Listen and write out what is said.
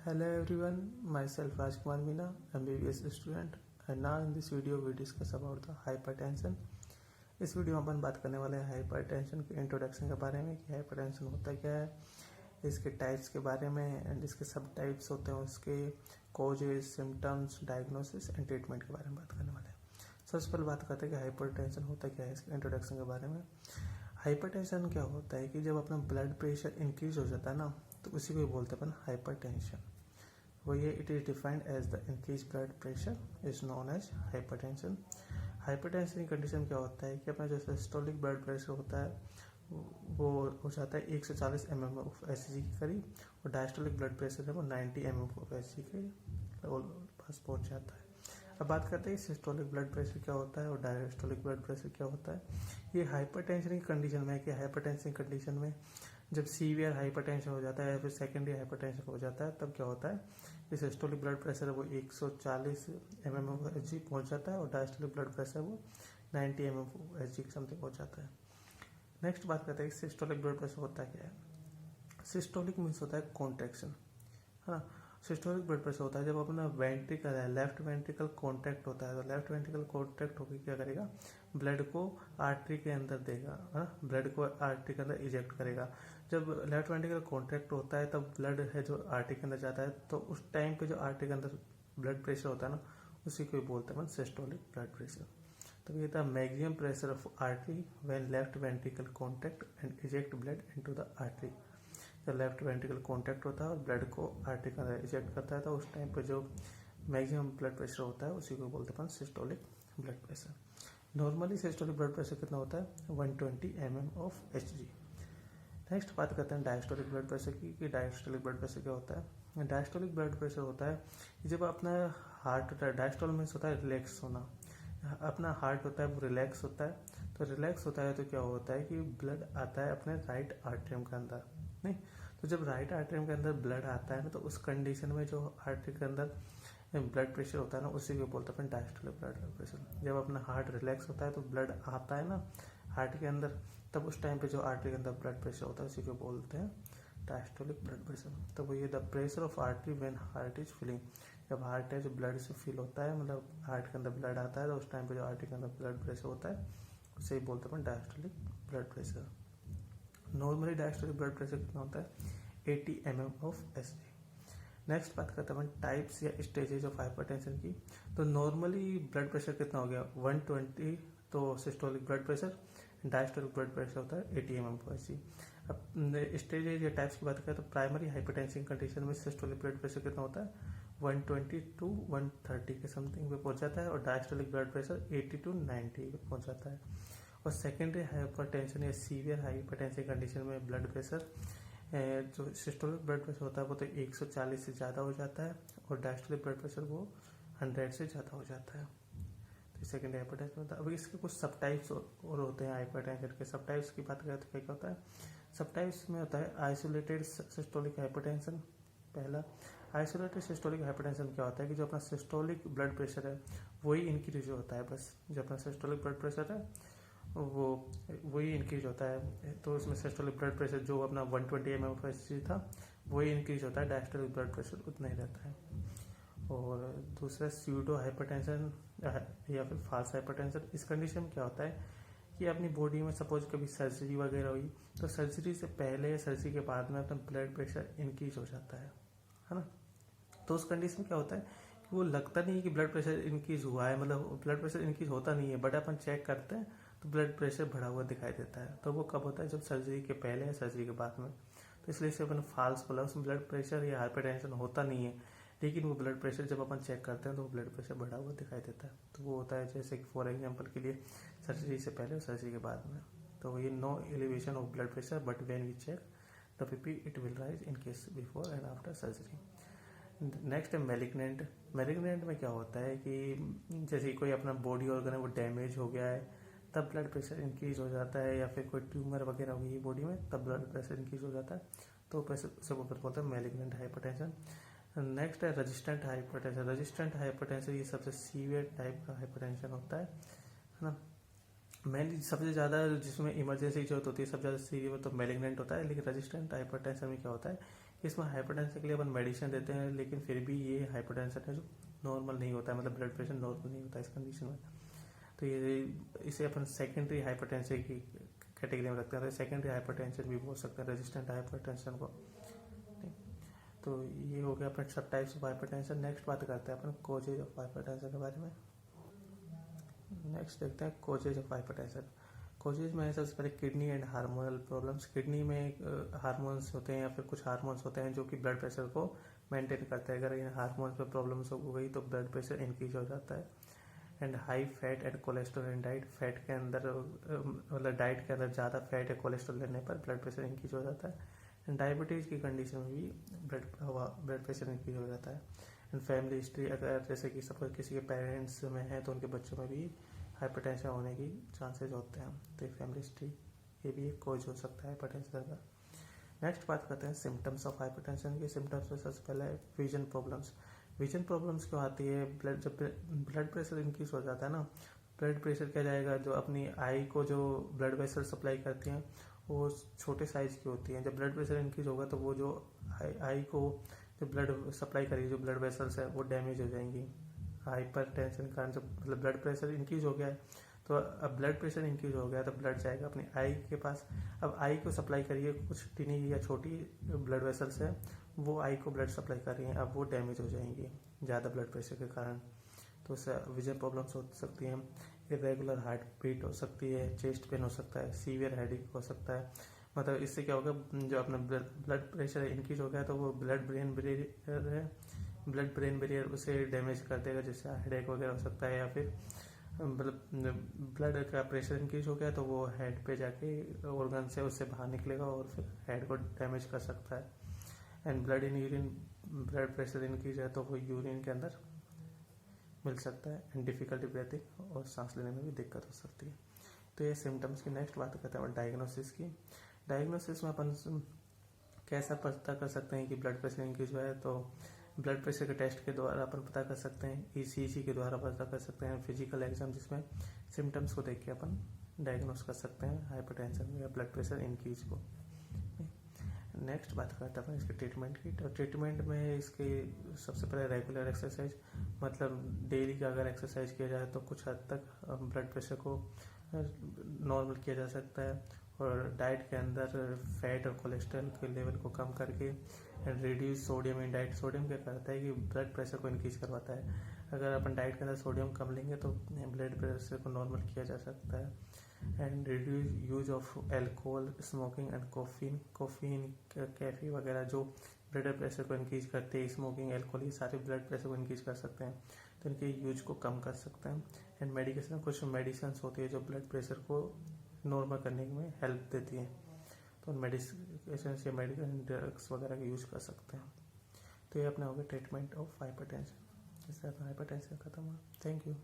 Hello everyone, myself Rajkumar Meena, MBBS student, and now in this video we discuss about the hypertension. इस video में अपन बात करने वाले हैं हाइपरटेंशन के इंट्रोडक्शन के बारे में कि हाइपरटेंशन होता क्या है, इसके टाइप्स के बारे में एंड इसके सब टाइप्स होते हैं, उसके causes, symptoms, diagnosis and treatment के बारे में बात करने वाले हैं। सबसे पहले बात करते हैं कि हाइपरटेंशन होता क्या है, इसके इंट्रोडक्शन के बारे में। हाइपरटेंशन क्या होता है कि जब अपना ब्लड प्रेशर इंक्रीज हो जाता है ना, तो उसी को बोलते हैं अपन हाइपरटेंशन। वो ये it is defined as the increase blood pressure is known as hypertension. Hypertension की कंडीशन क्या होता है कि अपना जो सिस्टोलिक ब्लड प्रेशर होता है वो हो जाता है 140 mm ऑफ एचजी के करीब, और डायस्टोलिक ब्लड प्रेशर है वो 90 mm ऑफ एचजी के पास पहुंच जाता है। अब बात करते हैं सिस्टोलिक ब्लड प्रेशर क्या होता है और डायस्टोलिक ब्लड प्रेशर क्या होता है। ये हाइपरटेंशन की कंडीशन में है कि हाइपरटेंशन की कंडीशन में जब सीवियर हाइपरटेंशन हो जाता है या फिर सेकेंडरी हाइपरटेंशन हो जाता है, तब क्या होता है, इस सिस्टोलिक ब्लड प्रेशर वो 140 mm ऑफ एचजी पहुंच जाता है और डायस्टोलिक ब्लड प्रेशर वो 90 mm ऑफ एचजी के समथिंग पहुंच जाता है। नेक्स्ट बात करते हैं सिस्टोलिक ब्लड प्रेशर होता क्या है। सिस्टोलिक मीन्स होता है कॉन्ट्रैक्शन, है ना। सिस्टोलिक ब्लड प्रेशर होता है जब अपना वेंट्रिकल है, लेफ्ट वेंट्रिकल कॉन्ट्रैक्ट होता है, तो लेफ्ट वेंट्रिकल कॉन्ट्रैक्ट होकर क्या करेगा, ब्लड को आर्टरी के अंदर देगा, है ना, ब्लड को आर्टरी के अंदर इजेक्ट करेगा। जब लेफ्ट वेंट्रिकल कॉन्ट्रैक्ट होता है तब ब्लड है जो आर्टरी के अंदर जाता है, तो उस टाइम पे जो आर्टरी के अंदर ब्लड प्रेशर होता है ना, उसी को बोलते हैं सिस्टोलिक ब्लड प्रेशर। तो ये था maximum pressure of artery when left ventricle contract and eject blood into the artery. जब लेफ्ट वेंट्रिकल कॉन्ट्रैक्ट होता है और ब्लड को आर्टरी के अंदर इजेक्ट करता है, तो उस टाइम पे जो मैक्सिमम ब्लड प्रेशर होता है उसी को बोलते हैं systolic blood pressure. Normally systolic blood pressure कितना होता है, 120 mm ऑफ एचजी। नेक्स्ट बात करते हैं डायस्टोलिक ब्लड प्रेशर की कि डायस्टोलिक ब्लड प्रेशर क्या होता है। डायस्टोलिक ब्लड प्रेशर होता है जब अपना हार्ट होता है, डायस्टोल मीन्स होता है रिलैक्स होना, अपना हार्ट होता है वो रिलैक्स होता है। तो रिलैक्स होता है तो क्या होता है कि ब्लड आता है अपने राइट आर्टरियम के अंदर, नहीं, तो जब राइट आर्टरियम के अंदर ब्लड आता है ना, तो उस कंडीशन में जो आर्टरी के अंदर ब्लड प्रेशर होता है ना, उसी को बोलते हैं डायस्टोलिक ब्लड प्रेशर। जब अपना हार्ट रिलैक्स होता है तो ब्लड आता है ना हार्ट के अंदर, तब उस टाइम पे जो आर्टरी के अंदर ब्लड प्रेशर होता है उसी को बोलते हैं डायस्टोलिक ब्लड प्रेशर। तो वो ये the pressure of artery when heart is filling, जब हार्ट है जो ब्लड से फिल होता है, मतलब हार्ट के अंदर ब्लड आता है, तो उस टाइम पे जो आर्टरी के अंदर ब्लड प्रेशर होता है उसे ही बोलते हैं diastolic blood pressure. Normally diastolic blood pressure कितना होता है, 80 mm ऑफ एचजी। नेक्स्ट बात करते हैं टाइप्स या स्टेजेज ऑफ हाइपरटेंशन की। तो नॉर्मली ब्लड प्रेशर कितना हो गया, 120, तो systolic blood pressure. Diastolic blood pressure होता है 80 mm ऑफ एचजी। अब स्टेजेज या टाइप्स की बात करें तो प्राइमरी हाइपरटेंशन कंडीशन में सिस्टोलिक ब्लड प्रेशर कितना होता है, 120 to 130 के समथिंग पे पहुंच जाता है, और डायस्टोलिक ब्लड प्रेशर 80 to 90 पे पहुंच जाता है। और सेकेंडरी हाइपरटेंशन या सीवियर हाइपरटेंशन कंडीशन में ब्लड प्रेशर जो सिस्टोलिक ब्लड प्रेशर होता है वो तो 140 से ज़्यादा हो जाता है, और डायस्टोलिक ब्लड प्रेशर वो 100 से ज़्यादा हो जाता है। तो सेकेंडरी हाइपरटेंशन होता है। अब इसके कुछ सब टाइप्स और होते हैं हाइपरटेंशन के। सब टाइप्स की बात करें तो क्या क्या होता है, सब टाइप्स में होता है आइसोलेटेड सिस्टोलिक हाइपरटेंशन। पहला आइसोलेटेड सिस्टोलिक हाइपरटेंशन क्या होता है कि जो अपना सिस्टोलिक ब्लड प्रेशर है वही इंक्रीज होता है, बस जो अपना सिस्टोलिक ब्लड प्रेशर है वो वही इंक्रीज होता है। तो इसमें सिस्टोलिक ब्लड प्रेशर जो अपना 120 mm ऑफ एचजी था वही इंक्रीज होता है, डायस्टोलिक ब्लड प्रेशर उतना ही रहता है। और दूसरा स्यूडो हाइपरटेंशन या फिर फाल्स हाइपरटेंशन। इस कंडीशन में क्या होता है कि अपनी बॉडी में सपोज कभी सर्जरी वगैरह हुई, तो सर्जरी से पहले या सर्जरी के बाद में अपना ब्लड प्रेशर इंक्रीज हो जाता है ना। तो उस कंडीशन में क्या होता है कि वो लगता नहीं है कि ब्लड प्रेशर इंक्रीज हुआ है, मतलब ब्लड प्रेशर इंक्रीज होता नहीं है, बट अपन चेक करते हैं तो ब्लड प्रेशर बढ़ा हुआ दिखाई देता है। तो वो कब होता है, जब सर्जरी के पहले या सर्जरी के बाद में। तो इसलिए इसे अपन फाल्स बोला, उसमें ब्लड प्रेशर या हाइपरटेंशन होता नहीं है, लेकिन वो ब्लड प्रेशर जब अपन चेक करते हैं तो वो ब्लड प्रेशर बढ़ा हुआ दिखाई देता है। तो वो होता है जैसे कि फॉर एग्जाम्पल के लिए सर्जरी से पहले और सर्जरी के बाद में। तो ये no elevation of blood pressure but when we check the PP it will rise in case before and after surgery. Next है मैलिग्नेंट। मैलिग्नेंट में क्या होता है कि जैसे कोई अपना बॉडी ऑर्गन है वो डैमेज हो गया है, तब ब्लड प्रेशर इंक्रीज हो जाता है, या फिर कोई ट्यूमर वगैरह हुई है बॉडी में तब ब्लड प्रेशर इंक्रीज हो जाता है, तो उसे बोलते हैं मैलिग्नेंट हाइपरटेंशन। नेक्स्ट है रेजिस्टेंट हाइपरटेंशन। रेजिस्टेंट हाइपरटेंशन ये सबसे सीवियर टाइप का हाइपरटेंशन होता है ना। मेनली सबसे ज़्यादा जिसमें इमरजेंसी जरूरत होती है सबसे ज़्यादा सीवियर तो मैलिग्नेंट होता है, लेकिन रेजिस्टेंट हाइपरटेंशन में क्या होता है इसमें हाइपरटेंशन के लिए अपन मेडिसिन देते हैं, लेकिन फिर भी ये हाइपरटेंशन है जो नॉर्मल नहीं होता है, मतलब ब्लड प्रेशर नॉर्मल नहीं होता है इस कंडीशन में। तो ये इसे अपन सेकेंडरी हाइपरटेंशन की कैटेगरी में रखते हैं। तो सेकेंडरी हाइपरटेंशन भी बोल सकते हैं रेजिस्टेंट हाइपरटेंशन को। तो ये हो गया अपने सब टाइप्स ऑफ हाइपरटेंशन। नेक्स्ट बात करते हैं अपन कोजेज ऑफ हाइपरटेंशन के बारे में। नेक्स्ट देखते हैं कोजेज ऑफ हाइपरटेंशन। कोजेज में सबसे पहले kidney and hormonal problems. Kidney में हार्मोन्स होते हैं या फिर कुछ हार्मोन्स होते हैं जो कि ब्लड प्रेशर को मेंटेन करते हैं। अगर इन हार्मोन्स में प्रॉब्लम्स हो गई तो ब्लड प्रेशर इंक्रीज हो जाता है। And high fat and cholesterol in diet. Fat के अंदर मतलब डाइट के अंदर ज़्यादा फैट या कोलेस्ट्रॉल लेने पर ब्लड प्रेशर इंक्रीज हो जाता है। एंड डायबिटीज़ की कंडीशन में भी ब्लड प्रेशर इंक्रीज हो जाता है। एंड फैमिली हिस्ट्री, अगर जैसे कि सपोज किसी के पेरेंट्स में है तो उनके बच्चों में भी हाइपरटेंशन होने की चांसेस होते हैं। तो ये फैमिली हिस्ट्री ये भी एक कोज हो सकता है हाइपरटेंशन का। नेक्स्ट बात करते हैं सिम्टम्स ऑफ हाइपरटेंशन के। सिम्टम्स में सबसे पहले विजन प्रॉब्लम्स। विजन प्रॉब्लम्स क्यों आती है? जब ब्लड प्रेशर इंक्रीज हो जाता है ना, ब्लड प्रेशर क्या जाएगा, जो अपनी आई को जो ब्लड वेसल सप्लाई करती हैं वो छोटे साइज की होती हैं। जब ब्लड प्रेशर इंक्रीज होगा तो वो जो आई को जो ब्लड सप्लाई करेगी, जो ब्लड वेसल्स है वो डैमेज हो जाएंगी। हाइपर टेंशन के कारण जब मतलब ब्लड प्रेशर इंक्रीज हो गया है तो अब ब्लड प्रेशर इंक्रीज हो गया तो ब्लड जाएगा अपनी आई के पास। अब आई को सप्लाई करिए कुछ टिनी या छोटी ब्लड वेसल्स है, वो आई को ब्लड सप्लाई कर रही हैं, अब वो डैमेज हो जाएंगी ज़्यादा ब्लड प्रेशर के कारण। तो उससे विजन प्रॉब्लम्स हो सकती हैं। इरेगुलर हार्ट बीट हो सकती है, चेस्ट पेन हो सकता है, सीवियर हेडेक हो सकता है। मतलब इससे क्या होगा, जो अपना ब्लड प्रेशर इंक्रीज हो गया तो वो ब्लड ब्रेन बैरियर उसे डैमेज कर देगा, जिससे हेडेक वगैरह हो सकता है। या फिर ब्लड का प्रेशर इंक्रीज हो गया तो वो हेड पे जाके ऑर्गन से उससे बाहर निकलेगा और फिर हेड को डैमेज कर सकता है। And blood in urine, blood pressure increase है तो वो यूरिन के अंदर मिल सकता है। एंड डिफिकल्टी ब्रीथिंग और सांस लेने में भी दिक्कत हो सकती है। तो ये सिम्टम्स की। नेक्स्ट बात करते हैं डायग्नोसिस की। डायग्नोसिस में अपन कैसा पता कर सकते हैं कि ब्लड प्रेशर इंक्रीज हुआ है? तो ब्लड प्रेशर के टेस्ट के द्वारा अपन पता कर सकते हैं, ECG के द्वारा पता कर सकते हैं, फिजिकल एग्जाम जिसमें सिम्टम्स को देख के अपन डायग्नोस कर सकते हैं हाइपरटेंशन या ब्लड प्रेशर इंक्रीज को। नेक्स्ट बात करते हैं अपन इसके ट्रीटमेंट की। तो ट्रीटमेंट में इसके सबसे पहले रेगुलर एक्सरसाइज, मतलब डेली का अगर एक्सरसाइज किया जाए तो कुछ हद तक ब्लड प्रेशर को नॉर्मल किया जा सकता है। और डाइट के अंदर फैट और कोलेस्ट्रॉल के लेवल को कम करके reduce sodium in diet. Sodium क्या करता है कि ब्लड प्रेशर को इंक्रीज करवाता है। अगर अपन डाइट के अंदर सोडियम कम लेंगे तो ब्लड प्रेशर को नॉर्मल किया जा सकता है। And reduce use of alcohol, smoking and caffeine वगैरह जो ब्लड प्रेशर को इंक्रीज करते हैं, स्मोकिंग, एल्कोहल, ये सारे ब्लड प्रेशर को इंक्रीज कर सकते हैं, तो इनके यूज को कम कर सकते हैं। एंड मेडिकेशन, कुछ मेडिसिन होती है जो ब्लड प्रेशर को नॉर्मल करने में हेल्प देती हैं, तो मेडिकेशन से मेडिकल ड्रग्स वगैरह का यूज कर सकते हैं। तो ये अपना हो गया ट्रीटमेंट ऑफ हाइपरटेंशन। इससे अपना हाइपरटेंशन खत्म हुआ। Thank you.